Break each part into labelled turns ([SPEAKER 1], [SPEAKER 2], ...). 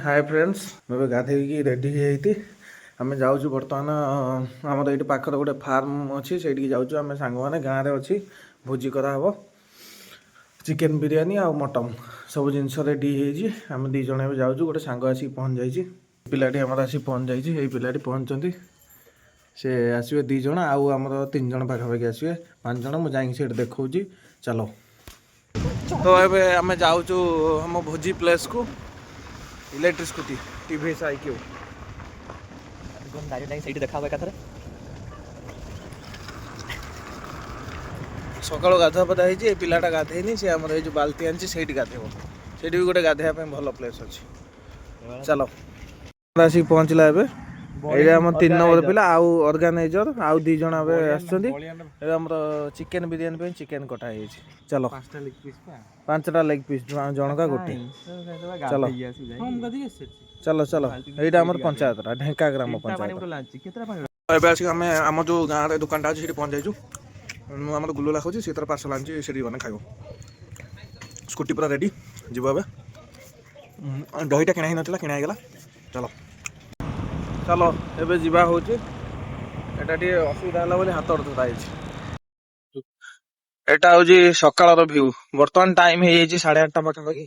[SPEAKER 1] Hi friends मैं गाधे ready होती आम जाऊँ बर्तमान आम ये पाखर गोटे फार्म अच्छी से जाऊँ आम सांग मैंने गाँव में अच्छी भोजी कराब चिकेन बिरियानी आ मटन सब जिनस रेडी आम दीज जाऊँ गोटे सांग आसिक पहुँच जाइए पिलाटी आमर आसिक पहुँच जाइए पिलाटी पहुँचती से आसवे दीज आउ आमर 3 जन पाखापाखि आसवे 5 जन मुझे से देखा चलो तो ये आम जाऊँ आम भोजी प्लेस को इलेक्ट्रिक स्कूटी टीवीएस आईक्यू सकाल गाधुआ पदा होती पिलाटा गाधेनी सी आम जो बाल्टी आनी से गाधेब से भी गोटे गाधेवा भल प्लेस अच्छी चलो आसिक पहुँचला ये आम 3 नंबर पिला आउ ऑर्गेनाइजर आउ 2 जन आमर चिकेन बिरियानी चिकेन कटा है चलो 5टा लेग पीस जनका गोटे चलो चलो चलो ये आम पंचायत ढेंका ग्राम पंचायत आसिक आम जो गाँव दुकान अच्छी पहुँच जाइए आम गुलुला खाऊँ सी पार्सल आनी से मैंने खाइब स्कूटी पूरा रेडी जीव ए दहीटा किଣା ही किଣା गला चलो चलो एबे जीवा होची एटा टी असुविधा हला बोली हाथ धरा एटा होची सकाळर व्यू वर्तमान टाइम हे जाई 8:30 पाखापाखि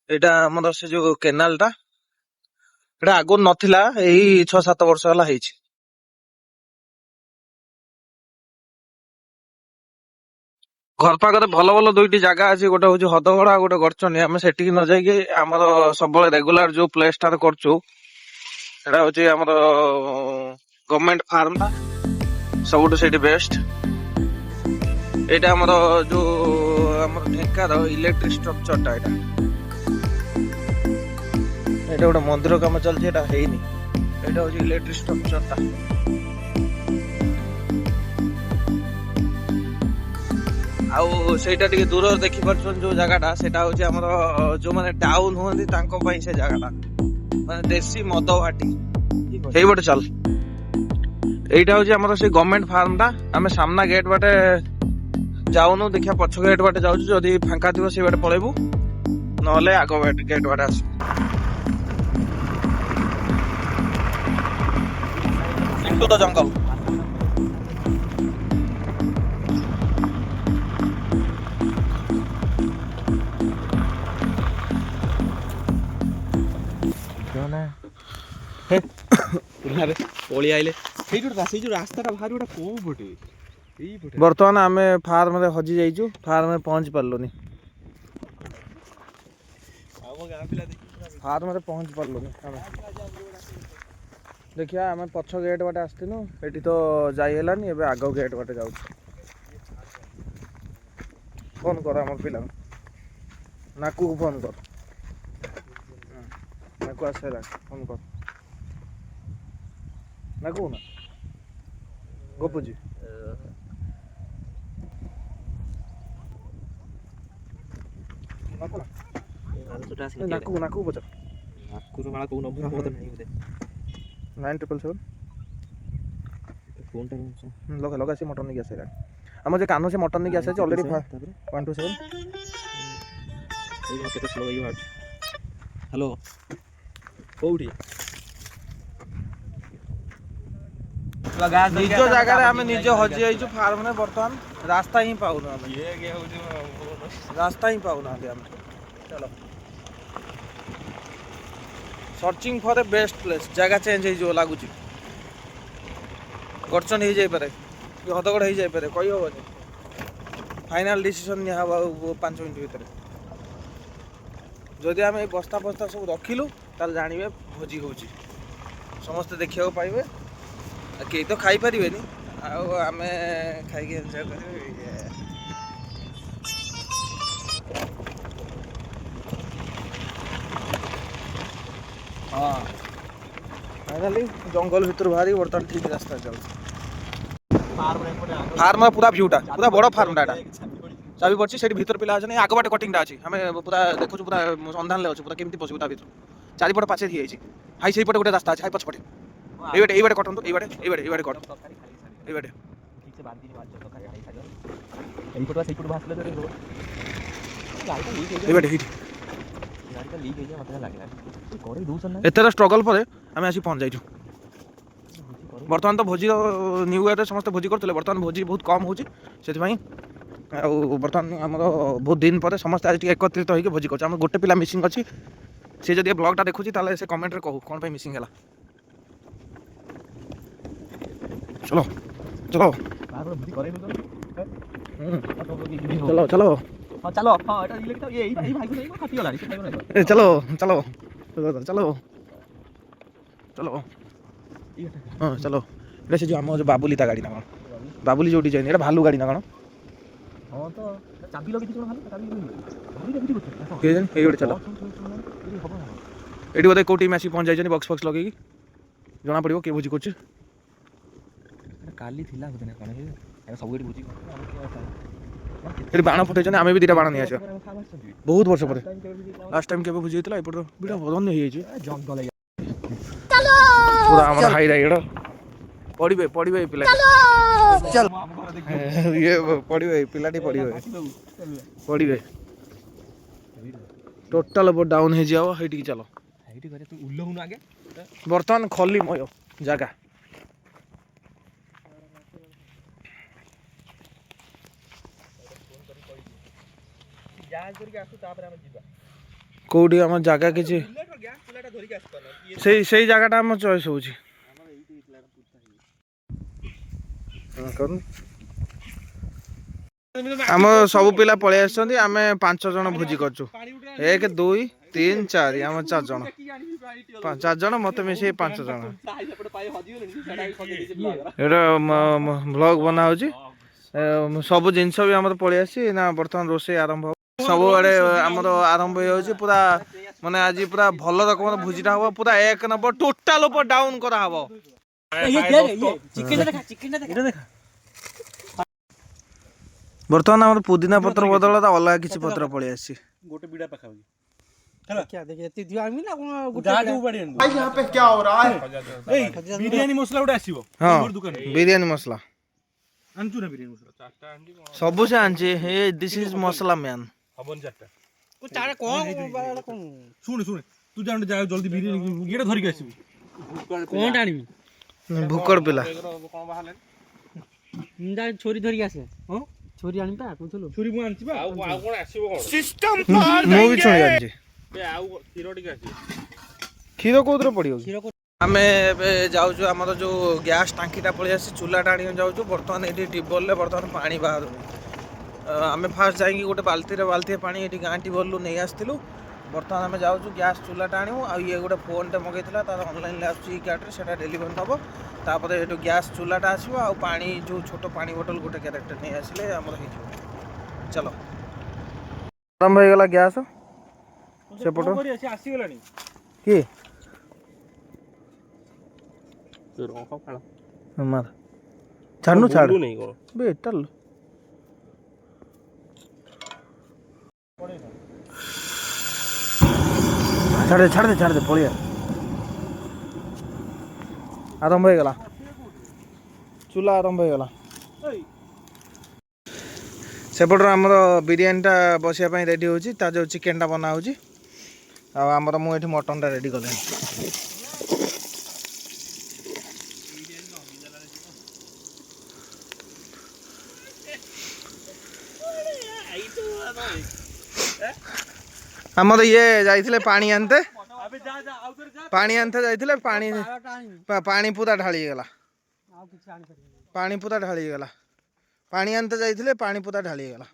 [SPEAKER 1] एटा हमर से जो केनाल टा एटा आगो नथिला एही 6-7 वर्ष हला हेची घर पाखरे भल भल 2टी जगह अछि गोटे होची हदगड़ा गोटे गरचनी आमे सेठी न जाई के हमर सब रेगुलर जो प्लेस टा करचू एटा होची हमर गवर्नमेंट फार्म टा सबुठ से बेस्ट एटा हमर जो हमर ढेकार इलेक्ट्रिक स्ट्रक्चर टा एटा गोटे मंदिर काम चलछि एटा हेइनी एटा होची इलेक्ट्रिक स्ट्रक्चर टा आउ सेटा टिके दूर देखि परछन जो जगहटा सेटा होची हमर जो माने टाउन होंदी तांको पई से जगहटा माने देसी मद भाटी एई बटे चल एटा होची हमर से गवर्नमेंट फार्म टा आमे सामना गेट बाटे जाउनु देखिया पछ गेट बाटे जाउछु जदी फांका थिबो से बाटे पळेबु नहले आगो गेट बाटे आसु इनटू द जंगल बर्तमान आम फार्म रे हजि जाइचु फार्म में पहुंच पार्लुनी फार्म रे पहुंच पार्लुनी देखिया आम पछ गेट बाटे आसथिनु एठी तो जाई हेलानी एबे आगो गेट बाटे जाउ फोन कर हमर पिला नाकू फोन कर नाकू आसेला फोन कर नाकू ना गोपुजी नाकू नाकू बचा नाकू रो माला को नंबर मत नहीं बोले 9777 फोन टाइम लगा लगा से मटन नहीं आसेला हम जे कानो से मटन नहीं आसे ऑलरेडी 127 ए केते स्लो यू हेलो कोउडी निज जगह आम निज हजि जाइछु फार्म में बर्तमान रास्ता ही पाउना रास्ता ही पाउना चलो searching for a best place जगह चेंज हो लगुच गरचन हो जाए हदगड़ हो जाए कही हम फाइनाल डिसीजन निया 5 मिनट भितर जदि आम बस्ता बस्ता सब रखिलु ताल जानिबे भोजी होची समस्त देखिया पाइबे कई तो खाई पारे आम खाई एंजॉय कर हाँ फाइनाली जंगल भीतर बाहरी बर्तमान ठीक रास्ता चल फार्म पूरा भ्यूटा पूरा बड़ फार्म टा चाबी पड़ी से भीतर पिला अच्छे आग बाटे कटिंग अच्छी आम पूरा देखु पूरा संधान अच्छे पूरा केमती पशु भीतर चारिपट पाचे थी हाई से गोटे रास्ता अच्छे हाई पछपटे ये बाटे कटु ये बाटे कट ये बाटे ये बाटे एतर स्ट्रगल पर आम आसी पहुँच जाइछु बर्तमान तो भोजी न्यू ईयर समस्त भोजी करते बर्तमान भोजी बहुत कम होची बर्तमान आमर बहुत दिन पर समस्त आज एकत्रित होकर भोजी कर गोटे पिला मिसिंग अच्छी सी जब ब्लॉगटा देखुची ताले से कमेंट रे कहू कौन पे मिसिंग है चलो चलो चलो चलो
[SPEAKER 2] चलो हाँ ये भाई
[SPEAKER 1] चलो चलो चलो चलो हाँ चलो ये से जो आम जो बाबुली ता गाड़ी ना कौन बाबुली जो डिजाइन ये भालू गाड़ी ना कौन
[SPEAKER 2] हाँ तो चाबी लगे
[SPEAKER 1] के जन ए चलो एटी बोधे को टीम आसी पहुंच जाइछनी बॉक्स बॉक्स लगे जना पड़िबो के बुझी करछ
[SPEAKER 2] काली थिला होते ना कोन हे सब एटी बुझी
[SPEAKER 1] एटी बाण फटेछन आमे भी दिटा बाण नै आछो बहुत वर्ष पर लास्ट टाइम केबे बुझी हितला एपट बिडा बदन नै हियै छै
[SPEAKER 2] जंगल
[SPEAKER 1] चलो पूरा हमर हाई राइड पड़िबे पड़िबे पिला चल ये पड़िबे पिलाटी पड़िबे पड़िबे टोटल अब डाउन हे जाओ हेटी चलो
[SPEAKER 2] हेटी करे तू उल्लो हुन आगे
[SPEAKER 1] बर्तमान खली मय जगह कौटी आम जगह किसी से जगह आम चॉइस हो आम सब पिला पलि आम 5 जन भोजी करछु 1 2 3 4 आम 4 जन मत मिसे 5 जन ब्लॉग बना सब जिनस भी आम पलि आसी ना बर्तमान रोसे आरंभ सब आड़े आमर आरंभ हो पूरा माने आज पूरा भल रकम भोजीटा हम पूरा 1 नंबर टोटाल ऊपर डाउन करा हबो बर्तमान आम पुदीना पत्र बदल अलग किसी पत्र पलि आसी
[SPEAKER 3] गोटे बीड़ा पाखा
[SPEAKER 2] क्या देखिए ती दिवा आमी ना कोन
[SPEAKER 3] भाई यहाँ पे क्या हो रहा है बिरयानी मसला उडा आसीबो
[SPEAKER 1] हां बिरयानी मसला
[SPEAKER 3] आनचु ना बिरयानी मसला चारटा आंडी
[SPEAKER 1] सब से आनचे हे दिस इज मसला मैन
[SPEAKER 3] हबन चारटा
[SPEAKER 2] को चारे कोन
[SPEAKER 3] सुन सुन तू जान जा जल्दी बिरयानी गेटा धरि के आसीबी
[SPEAKER 2] कोन आनिबी
[SPEAKER 1] भुकड़ पिला
[SPEAKER 3] कोन बाहले
[SPEAKER 2] इंदा छोरी धरि आसे हो छोरी आनी पा कोथलो
[SPEAKER 3] छुरी मु आनछि बा आ कोन आसीबो कोन
[SPEAKER 1] सिस्टम पार मु भी छुई आनछि
[SPEAKER 3] बे आ खीरो टिक आसी
[SPEAKER 1] खीरो कोदर पड़ियो
[SPEAKER 2] खीरो को
[SPEAKER 1] आमे जाऊँ आमर जो गैस टांकीटा पलि आसी चूल्हा टाणी जाऊँ बर्तमान ये ट्यूबवेल बर्तमान पानी बाहर आम फास्ट जाइए गोटे बाल्टी पानी ये गाँ ट्यूबवेल नहीं आसलु बर्तमान आम जाऊँ गैस चूल्हा टाणु आ ये गोटे फोनटे मगेला तार ऑनलाइन आसूँ कार्ड्रे से डेलीवर हम तापर ये गैस चूल्हाटा आसो आ पानी जो छोट पानी बोतल गोटे क्यारेक्टर नहीं आसिले आमर हो चलो आरंभ हो गला गैस सेपट
[SPEAKER 3] आसीगलानी
[SPEAKER 1] कि मार छाड़ू छाड़
[SPEAKER 3] नहीं को
[SPEAKER 1] बेटल छाड़ दे पलिया आरंभ हो गला चूल्हा आरंभ हो गला सेपटर आमर बिरयानीटा बसिया रेडी होची ता जो चिकेनटा बना होची आ आमर मु एठी मटनटा रेडी कले आमर ये जाइथिले पानी आनते जाइथिले पानी पूरा ढाली गला पानी पूरा ढाली गला पानी आनते जाइथिले पानी पूरा ढाली गला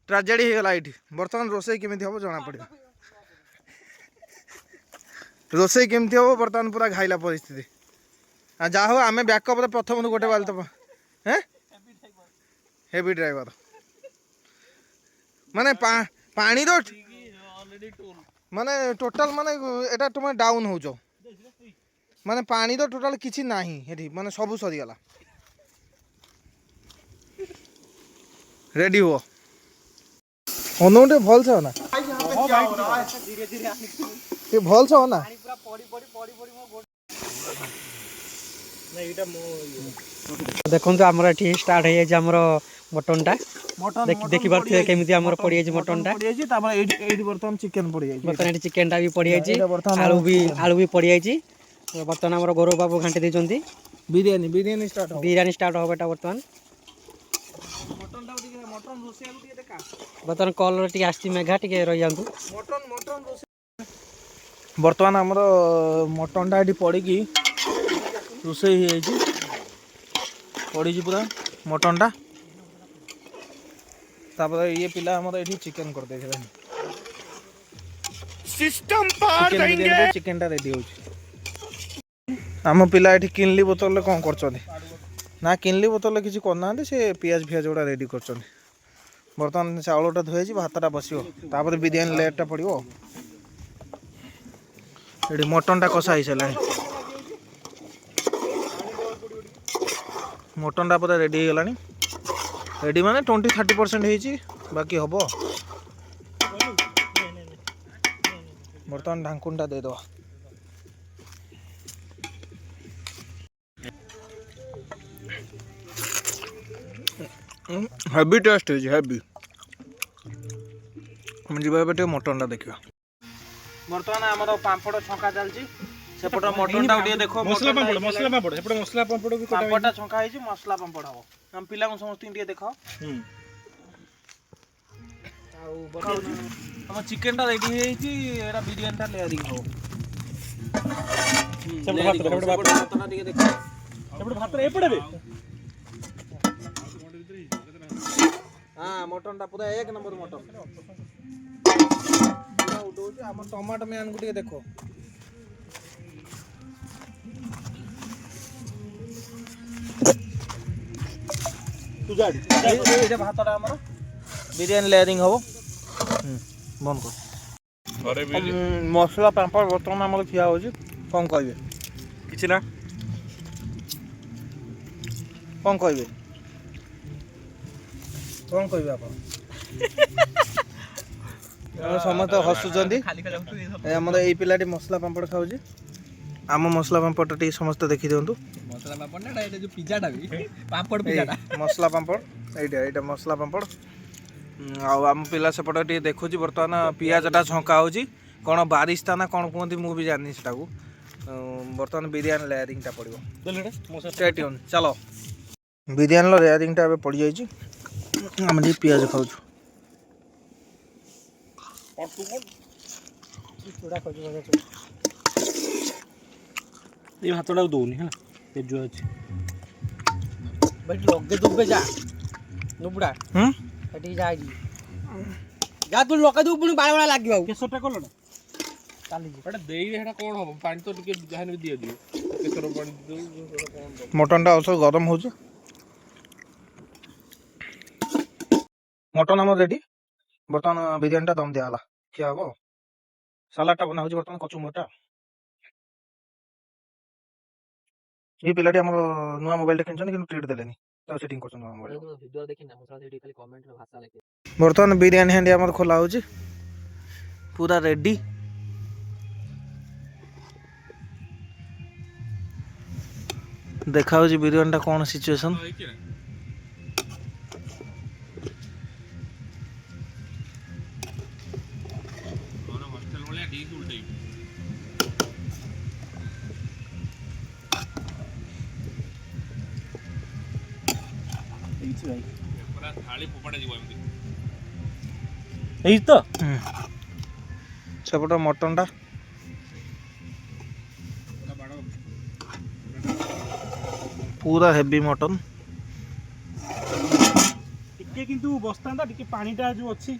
[SPEAKER 1] ट्राजेडी हो गला एठी बर्तमान रोसई केमिति हबो जना पड़िबो रोसई केमिति हबो बर्तमान पूरा घाइला परिस्थिति आ जा हो आमे बैकअप रे प्रथम गोटे बाल तो हैं हेवी ड्राइवर माने पानी रो माने टोटल माने एटा तुम डाउन हो जो माने पानी तो टोटल किछि नाही हेठी माने सब सरी गला रेडी हो अनुटे भल छ ना
[SPEAKER 2] धीरे धीरे
[SPEAKER 1] ये भल छ ना
[SPEAKER 2] देखो आमर ये स्टार्ट हो जाए मटनटा देखि पारथिबे केमिति हमर पड़ी जाय मटनटा
[SPEAKER 1] पड़ी जाय तापर एडी बर्तन चिकन पड़ी जाय
[SPEAKER 2] बर्तन एटी चिकनटा भी पड़ी जाय आलू भी पड़ी जाय बर्तन हमर गौरव बाबू घांटी देचंती
[SPEAKER 1] बिरयानी स्टार्ट हो
[SPEAKER 2] बेटा बर्तन
[SPEAKER 1] मटन रोसिया टिके देखा
[SPEAKER 2] बर्तन कॉल टिके आछि मेघा टिके रहि जांतु
[SPEAKER 1] मटन बर्तमान हमर मटनटा एटी पड़ी की रोसई हो जाय पड़ी जी पूरा मटनटा तापर ये पिला हमर एटी चिकन कर दे सिस्टम पार देंगे चिकनटा रेडी हो आम पिला एटी किनली बोतल कौन कर ना किनली बोतल किसी करना से पियाज फियाज गुड़ा रेडी कर बर्तमान चाउलटा धोई भातटा बसो तापर बिरयानी लेयरटा पड़ो ये मटनटा कषा हो सारा मटनटा पूरा रेडी हो गलानी रेडी माने 20-30% हो बाकी हम बर्तमान ढांकुनटा दे दवा हेवी टेस्ट है हेवी हम जी मटनटा देखा बर्तमान आमर पांपड़ छंका चलती सेपट मटनटा उठे देखो
[SPEAKER 3] मसला पापड़ सेपट मसला पापड़ भी
[SPEAKER 1] पांपड़टा छंका है मसला पांपड़ हम हम पिला समस्त देख हम चिकेनटा रेडी है बिरयानीटा लेयरिंग हो हाँ मटनटा पूरा एक नंबर मटन टमाटो मैन को देखो भातटा आमर बिरयानी लेयरिंग हम बंद कर मसला पांपड़ बर्तमान आम खिया हो कौन कहे
[SPEAKER 3] किसी ना
[SPEAKER 1] कौन कहे कौन कहे आप समस्त हसुँच ये पिलाटी मसला पांपड़ खाऊ आम मसला पांपड़ टी समस्त देखी दिंतु
[SPEAKER 2] मसला पापड़ जो पिज्जाटा भी पापड़ पिज्जाटा
[SPEAKER 1] मसला पांपड़ ये मसला पांपड़ आम पिला सेपट टे देखुँ बर्तमान पियाजटा छंका हो कौन बारिशता ना कौन कहते मुझे जानी से बर्तमान बिरयानी लेयरिंगटा पड़ो चलो बिरयानी लेयरिंगटा पड़ जाए आम पियाज खाऊ
[SPEAKER 3] ये भातटा दौनी है तेज अच्छे
[SPEAKER 2] लगे दुबे जा नुबड़ा जा जा तू लगे दू पुणी बाड़ बाड़ लगे
[SPEAKER 3] केसरटा कल कौन हम पानी तो जहाँ दिए दिए केसर पानी
[SPEAKER 1] मटनटा अवश्य गरम हो मटन आम रेडी बर्तमान बिरयानीटा दम दिया क्या हम सालाडटा बना हो बर्तमान कचुमरटा ये पिलाटी आम नुआ मोबाइल किन ट्रिट देलेनी सेटिंग बर्तमान बिरयानी हांडी आम खोला हो पूरा रेडी देखा बिरयानीटा कौन सिचुएशन
[SPEAKER 3] तो
[SPEAKER 1] सेपट मटनटा पूरा हेवी मटन
[SPEAKER 3] टिके किंतु बस्ता टिके पानीटा जो अच्छी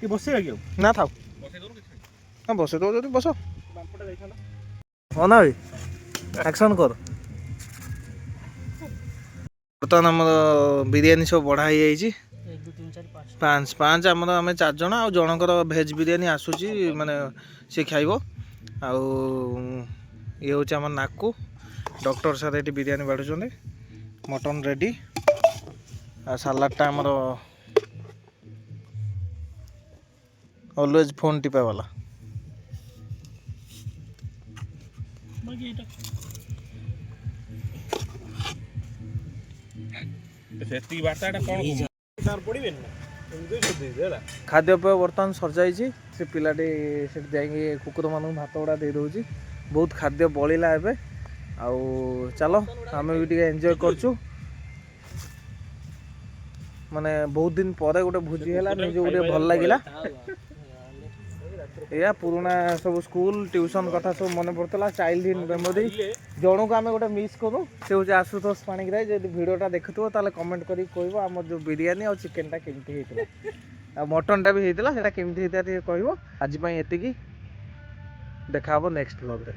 [SPEAKER 3] टे बसे कि
[SPEAKER 1] ना था हाँ बसे दो बस हाँ ना भाई एक्शन कर बर्तमान आम बिरयानी सब बढ़ाई जाइए 5 आमर आम 4 जन आ जनकर भेज बिरयानी आसूची माने सी खाइब आउ ये हूँ आम नाकू डॉक्टर सारे ये बिरयानी बाढ़ुं मटन रेडी आ सालाडटा आमर ऑलवेज फोन टिपा वाला ଖାଦ୍ୟପେୟ ବର୍ତ୍ତମାନ ସରିଯାଇଛି। ସେ ପିଲାଟି ସେଠି ଯାଇକି କୁକୁରମାନଙ୍କୁ ଭାତ ଗୁଡ଼ା ଦେଇଦେଉଛି। ବହୁତ ଖାଦ୍ୟ ବଳିଲା ଏବେ। ଆଉ ଚାଲ ଆମେ ବି ଟିକେ ଏନ୍ଜୟ କରୁଛୁ। ମାନେ ବହୁତ ଦିନ ପରେ ଗୋଟେ ଭୋଜି ହେଲା, ନିଜକୁ ଗୋଟେ ଭଲ ଲାଗିଲା। ଏଇଆ ପୁରୁଣା ସବୁ ସ୍କୁଲ ଟ୍ୟୁସନ୍ କଥା ସବୁ ମନେ ପଡ଼ୁଥିଲା, ଚାଇଲ୍ଡହୁଡ୍ ମେମୋରି। ଜଣକୁ ଆମେ ଗୋଟେ ମିସ୍ କରୁ, ସେ ହେଉଛି ଆଶୁତୋଷ ପାଣିଗ୍ରାହୀ। ଯଦି ଭିଡ଼ିଓଟା ଦେଖୁଥିବ ତାହେଲେ କମେଣ୍ଟ କରିକି କହିବ ଆମର ଯେଉଁ ବିରିୟାନୀ ଆଉ ଚିକେନ୍ଟା କେମିତି ହେଇଥିଲା, ଆଉ ମଟନ୍ଟା ବି ହେଇଥିଲା, ସେଇଟା କେମିତି ହେଇଥିଲା ଟିକେ କହିବ। ଆଜି ପାଇଁ ଏତିକି, ଦେଖା ହେବ ନେକ୍ସଟ ଭ୍ଲଗ୍ରେ।